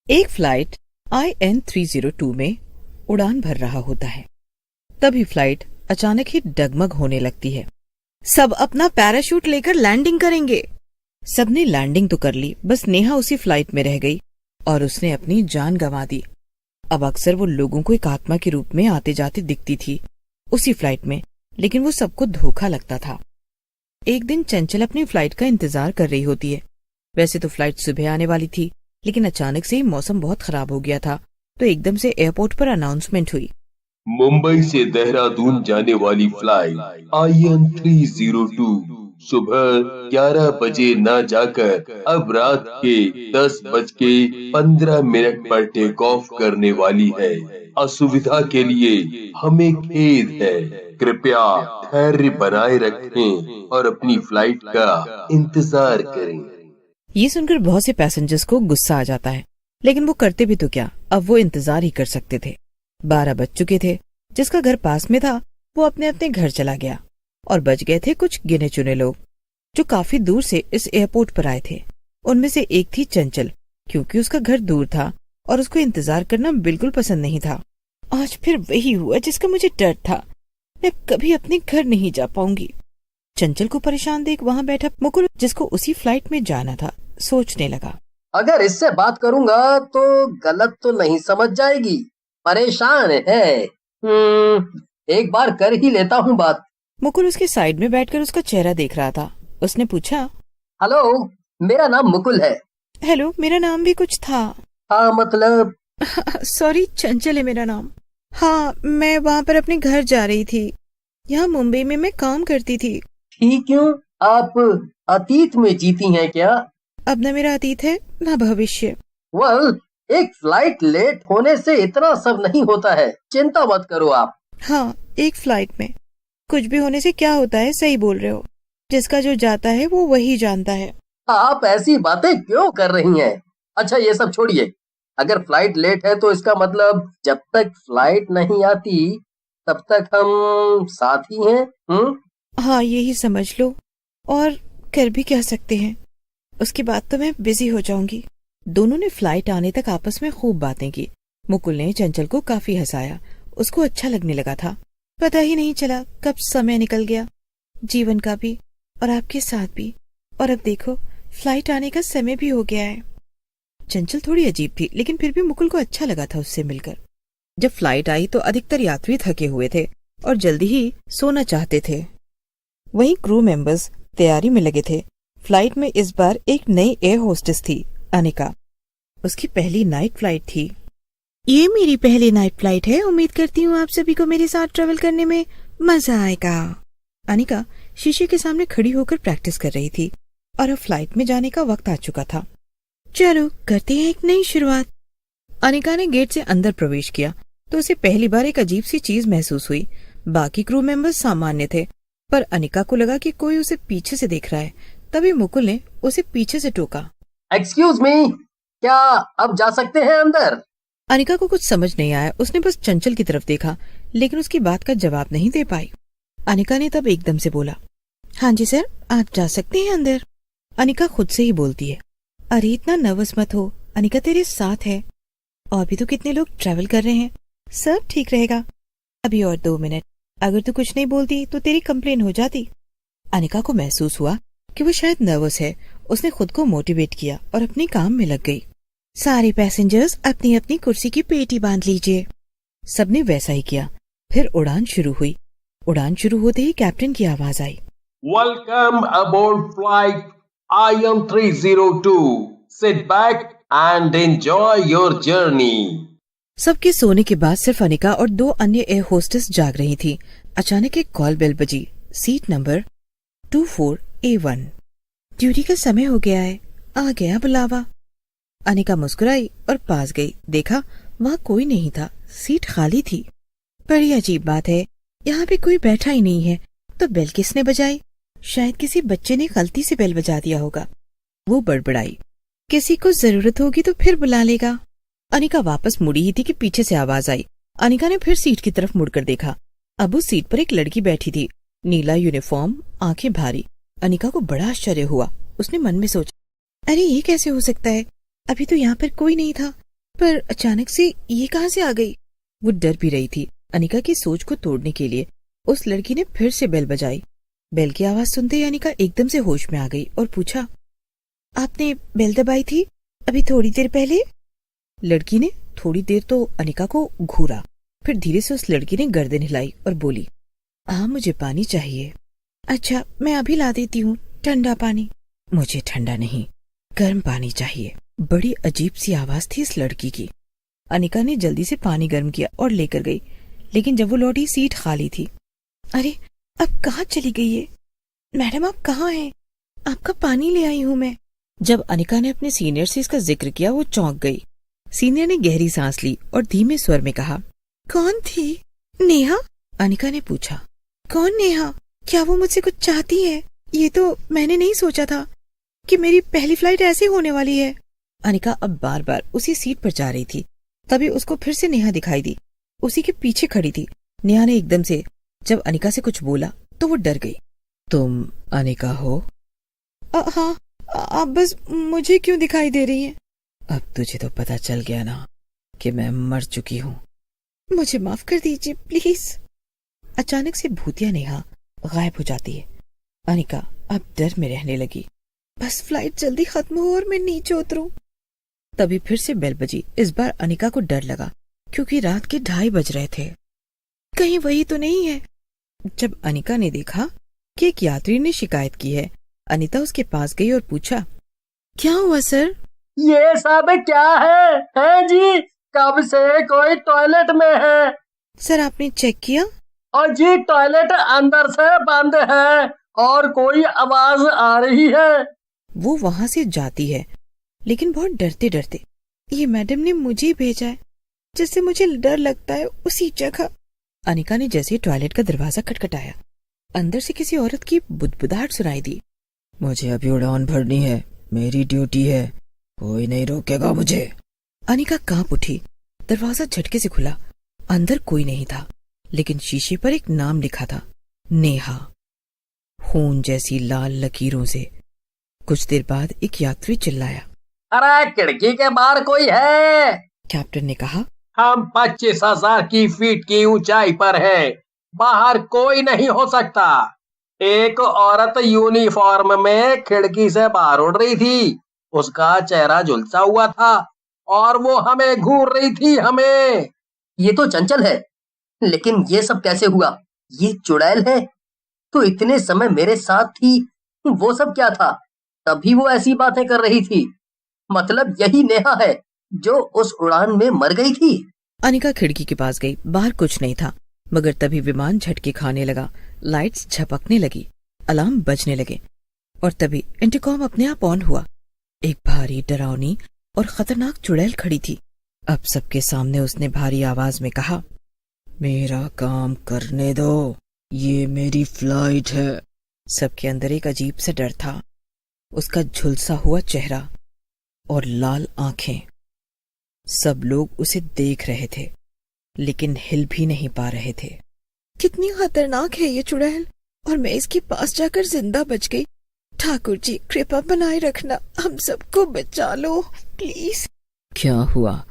एक flight IN302 में उड़ान भर रहा होता है। तभी फ्लाइट अचानक ही डगमग होने लगती है। सब अपना पैराशूट लेकर लैंडिंग करेंगे। सबने लैंडिंग तो कर ली, बस नेहा उसी फ्लाइट में रह गई और उसने अपनी जान गंवा दी। अब अक्सर वो लोगों को एक आत्मा के रूप में आते जाते दिखती थी उसी फ्लाइट में, लेकिन वो सबको धोखा लगता था। एक दिन चंचल अपनी फ्लाइट का इंतजार कर रही होती है। वैसे तो फ्लाइट सुबह आने वाली थी, लेकिन अचानक से ही मौसम बहुत खराब हो गया था, तो एकदम से एयरपोर्ट पर अनाउंसमेंट हुई। मुंबई से देहरादून जाने वाली फ्लाइट IN302 सुबह 11 बजे न जाकर अब रात के 10:15 पर टेक ऑफ करने वाली है। असुविधा के लिए हमें खेद है। कृपया धैर्य बनाए रखें और अपनी फ्लाइट का इंतजार करें। ये सुनकर बहुत से पैसेंजर्स को गुस्सा आ जाता है, लेकिन वो करते भी तो क्या, अब वो इंतजार ही कर सकते थे। 12 बज चुके थे। जिसका घर पास में था वो अपने अपने घर चला गया और बच गए थे कुछ गिने चुने लोग जो काफी दूर से इस एयरपोर्ट पर आए थे। उनमें से एक थी चंचल, क्योंकि उसका घर दूर था और उसको इंतजार करना बिल्कुल पसंद नहीं था। आज फिर वही हुआ जिसका मुझे डर था। मैं कभी अपने घर नहीं जा पाऊंगी। चंचल को परेशान देख वहाँ बैठा मुकुल, जिसको उसी फ्लाइट में जाना था, सोचने लगा, अगर इससे बात करूंगा तो गलत तो नहीं समझ जाएगी। परेशान है। एक बार कर ही लेता हूँ बात। मुकुल उसके साइड में बैठकर उसका चेहरा देख रहा था। उसने पूछा, हेलो, मेरा नाम मुकुल है। हेलो, मेरा नाम भी कुछ था। हाँ मतलब? सॉरी, चंचल है मेरा नाम। हाँ, मैं वहाँ पर अपने घर जा रही थी। यहाँ मुंबई में मैं काम करती थी। ठीक क्यों? आप अतीत में जीती हैं क्या? अब न मेरा अतीत है न भविष्य। वेल, एक फ्लाइट लेट होने से इतना सब नहीं होता है, चिंता मत करो आप। हाँ, एक फ्लाइट में कुछ भी होने से क्या होता है, सही बोल रहे हो। जिसका जो जाता है वो वही जानता है। आप ऐसी बातें क्यों कर रही हैं? अच्छा ये सब छोड़िए। अगर फ्लाइट लेट है तो इसका मतलब जब तक फ्लाइट नहीं आती तब तक हम साथ ही हैं। हाँ, यही समझ लो। और कर भी क्या सकते हैं, उसके बाद तो मैं बिजी हो जाऊंगी। दोनों ने फ्लाइट आने तक आपस में खूब बातें की। मुकुल ने चंचल को काफी हंसाया। उसको अच्छा लगने लगा था। पता ही नहीं चला कब समय निकल गया, जीवन का भी और आपके साथ भी। और अब देखो, फ्लाइट आने का समय भी हो गया है। चंचल थोड़ी अजीब थी, लेकिन फिर भी मुकुल को अच्छा लगा था उससे मिलकर। जब फ्लाइट आई तो अधिकतर यात्री थके हुए थे और जल्दी ही सोना चाहते थे। वहीं क्रू मेंबर्स तैयारी में लगे थे। फ्लाइट में इस बार एक नई एयर होस्टेस थी, अनिका। उसकी पहली नाइट फ्लाइट थी। ये मेरी पहली नाइट फ्लाइट है। उम्मीद करती हूँ आप सभी को मेरे साथ ट्रेवल करने में मजा आएगा। अनिका शीशे के सामने खड़ी होकर प्रैक्टिस कर रही थी और अब फ्लाइट में जाने का वक्त आ चुका था। चलो करते हैं एक नई शुरुआत। अनिका ने गेट से अंदर प्रवेश किया तो उसे पहली बार एक अजीब सी चीज महसूस हुई। बाकी क्रू मेंबर्स सामान्य थे, पर अनिका को लगा कि कोई उसे पीछे से देख रहा है। तभी मुकुल ने उसे पीछे से टोका, एक्सक्यूज मी, क्या अब जा सकते हैं अंदर? अनिका को कुछ समझ नहीं आया। उसने बस चंचल की तरफ देखा, लेकिन उसकी बात का जवाब नहीं दे पाई। अनिका ने तब एकदम से बोला, हाँ जी सर, आप जा सकते हैं अंदर। अनिका खुद से ही बोलती है, अरे इतना नर्वस मत हो, अनिका तेरे साथ है। और भी तो कितने लोग ट्रैवल कर रहे हैं, सब ठीक रहेगा। अभी और 2 मिनट, अगर तू कुछ नहीं बोलती तो तेरी कंप्लेन हो जाती। अनिका को महसूस हुआ कि वो शायद नर्वस है। उसने खुद को मोटिवेट किया और अपने काम में लग गई। सारे पैसेंजर्स अपनी अपनी कुर्सी की पेटी बांध लीजिए। सबने वैसा ही किया। फिर उड़ान शुरू हुई। उड़ान शुरू होते ही कैप्टन की आवाज आई, welcome aboard flight IN302। Sit back and enjoy your journey. सबके सोने के बाद सिर्फ अनिका और 2 अन्य एयर होस्टेस जाग रही थी। अचानक एक कॉल बेल बजी। Seat number 24A1। ड्यूटी का समय हो गया है, आ गया बुलावा। अनिका मुस्कुराई और पास गई। देखा वहाँ कोई नहीं था, सीट खाली थी। बड़ी अजीब बात है, यहाँ पे कोई बैठा ही नहीं है, तो बेल किसने बजाई? शायद किसी बच्चे ने गलती से बेल बजा दिया होगा। वो बड़बड़ाई, किसी को जरूरत होगी तो फिर बुला लेगा। अनिका वापस मुड़ी ही थी कि पीछे से आवाज आई। अनिका ने फिर सीट की तरफ मुड़कर देखा। अब उस सीट पर एक लड़की बैठी थी, नीला यूनिफॉर्म, आंखें भारी। अनिका को बड़ा आश्चर्य हुआ। उसने मन में सोचा, अरे ये कैसे हो सकता है, अभी तो यहाँ पर कोई नहीं था। पर अचानक से ये कहाँ से आ गई? वो डर भी रही थी। अनिका की सोच को तोड़ने के लिए उस लड़की ने फिर से बेल बजाई। बेल की आवाज सुनते ही अनिका एकदम से होश में आ गई और पूछा, आपने बेल दबाई थी अभी थोड़ी देर पहले? लड़की ने थोड़ी देर तो अनिका को घूरा, फिर धीरे से उस लड़की ने गर्दन हिलाई और बोली, हाँ मुझे पानी चाहिए। अच्छा मैं अभी ला देती हूँ, ठंडा पानी। मुझे ठंडा नहीं, गर्म पानी चाहिए। बड़ी अजीब सी आवाज थी इस लड़की की। अनिका ने जल्दी से पानी गर्म किया और लेकर गई, लेकिन जब वो लौटी सीट खाली थी। अरे अब कहाँ चली गई है? मैडम आप कहाँ हैं? आपका पानी ले आई हूँ मैं। जब अनिका ने अपने सीनियर से इसका जिक्र किया वो चौंक गई। सीनियर ने गहरी सांस ली और धीमे स्वर में कहा, कौन थी? नेहा? अनिका ने पूछा। कौन नेहा? क्या वो मुझसे कुछ चाहती है? ये तो मैंने नहीं सोचा था कि मेरी पहली फ्लाइट ऐसे होने वाली है। अनिका अब बार बार उसी सीट पर जा रही थी। तभी उसको फिर से नेहा दिखाई दी। उसी के पीछे खड़ी थी। नेहा ने एकदम से जब अनिका से कुछ बोला तो वो डर गई। तुम अनिका हो? हाँ। आप बस मुझे क्यों दिखाई दे रही हैं? अब तुझे तो पता चल गया ना कि मैं मर चुकी हूँ। मुझे माफ कर दीजिए प्लीज। अचानक से भूतिया नेहा गायब हो जाती है। अनिका अब डर में रहने लगी। बस फ्लाइट जल्दी खत्म हो और मैं नीचे उतरूं। तभी फिर से बेल बजी। इस बार अनिका को डर लगा क्योंकि रात के 2:30 बज रहे थे। कहीं वही तो नहीं है। जब अनिका ने देखा कि एक यात्री ने शिकायत की है, अनिता उसके पास गई और पूछा, क्या हुआ सर? ये सब क्या है जी? कब से कोई टॉयलेट में है? सर आपने चेक किया? और जी टॉयलेट अंदर से बंद है और कोई आवाज आ रही है। वो वहाँ से जाती है लेकिन बहुत डरते डरते। ये मैडम ने मुझे भेजा है, जिससे मुझे डर लगता है उसी जगह। अनिका ने जैसे टॉयलेट का दरवाजा खटखटाया, अंदर से किसी औरत की बुदबुदाहट सुनाई दी। मुझे अभी उड़ान भरनी है, मेरी ड्यूटी है, कोई नहीं रोकेगा मुझे। अनिका कांप उठी। दरवाजा झटके से खुला। अंदर कोई नहीं था, लेकिन शीशे पर एक नाम लिखा था, नेहा, खून जैसी लाल लकीरों से। कुछ देर बाद एक यात्री चिल्लाया, अरे खिड़की के बाहर कोई है? कैप्टन ने कहा, हम 25,000 की फीट की ऊंचाई पर हैं, बाहर कोई नहीं हो सकता। एक औरत यूनिफॉर्म में खिड़की से बाहर उड़ रही थी। उसका चेहरा झुलसा हुआ था और वो हमें घूर रही थी हमें। ये तो चंचल है, लेकिन ये सब कैसे हुआ? ये चुड़ैल है तो इतने समय मेरे साथ थी, वो सब क्या था? तभी वो ऐसी बातें कर रही थी। मतलब यही नेहा है जो उस उड़ान में मर गई थी। अनिका खिड़की के पास गई। बाहर कुछ नहीं था, मगर तभी विमान झटके खाने लगा, लाइट्स झपकने लगी, अलार्म बजने लगे और तभी इंटरकॉम अपने आप ऑन हुआ। एक भारी, डरावनी और खतरनाक चुड़ैल खड़ी थी। अब सबके सामने उसने भारी आवाज में कहा, मेरा काम करने दो, ये मेरी फ्लाइट है। सबके अंदर एक अजीब सा डर था। उसका झुलसा हुआ चेहरा और लाल आंखें। सब लोग उसे देख रहे थे, लेकिन हिल भी नहीं पा रहे थे। कितनी खतरनाक है ये चुड़ैल, और मैं इसके पास जाकर जिंदा बच गई। ठाकुर जी कृपा बनाए रखना, हम सबको बचा लो प्लीज। क्या हुआ?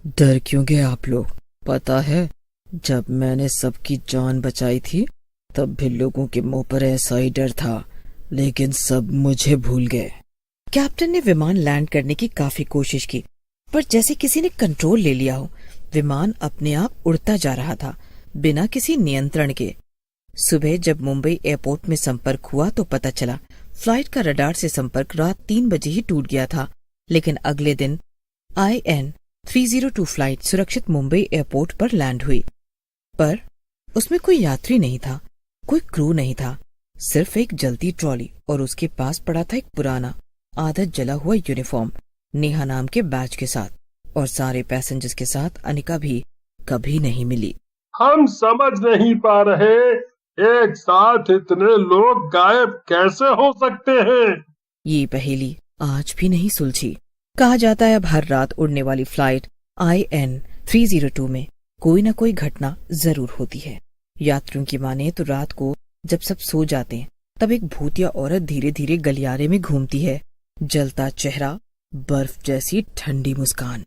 डर क्यों गए आप लोग? पता है, जब मैंने सबकी जान बचाई थी तब भी लोगों के मुंह पर ऐसा ही डर था, लेकिन सब मुझे भूल गए। कैप्टन ने विमान लैंड करने की काफी कोशिश की, पर जैसे किसी ने कंट्रोल ले लिया हो। विमान अपने आप उड़ता जा रहा था, बिना किसी नियंत्रण के। सुबह जब मुंबई एयरपोर्ट में संपर्क हुआ तो पता चला फ्लाइट का रडार से संपर्क रात 3 बजे ही टूट गया था, लेकिन अगले दिन IN 302 फ्लाइट सुरक्षित मुंबई एयरपोर्ट पर लैंड हुई। पर उसमें कोई यात्री नहीं था, कोई क्रू नहीं था, सिर्फ एक जलती ट्रॉली और उसके पास पड़ा था एक पुराना, आधा जला हुआ यूनिफॉर्म नेहा नाम के बैच के साथ, और सारे पैसेंजर्स के साथ अनिका भी कभी नहीं मिली। हम समझ नहीं पा रहे, एक साथ इतने लोग गायब कैसे हो सकते हैं? ये पहेली आज भी नहीं सुलझी। कहा जाता है अब हर रात उड़ने वाली फ्लाइट IN 302 में कोई न कोई घटना जरूर होती है। यात्रियों की माने तो रात को जब सब सो जाते हैं तब एक भूतिया औरत धीरे धीरे गलियारे में घूमती है, जलता चेहरा, बर्फ जैसी ठंडी मुस्कान।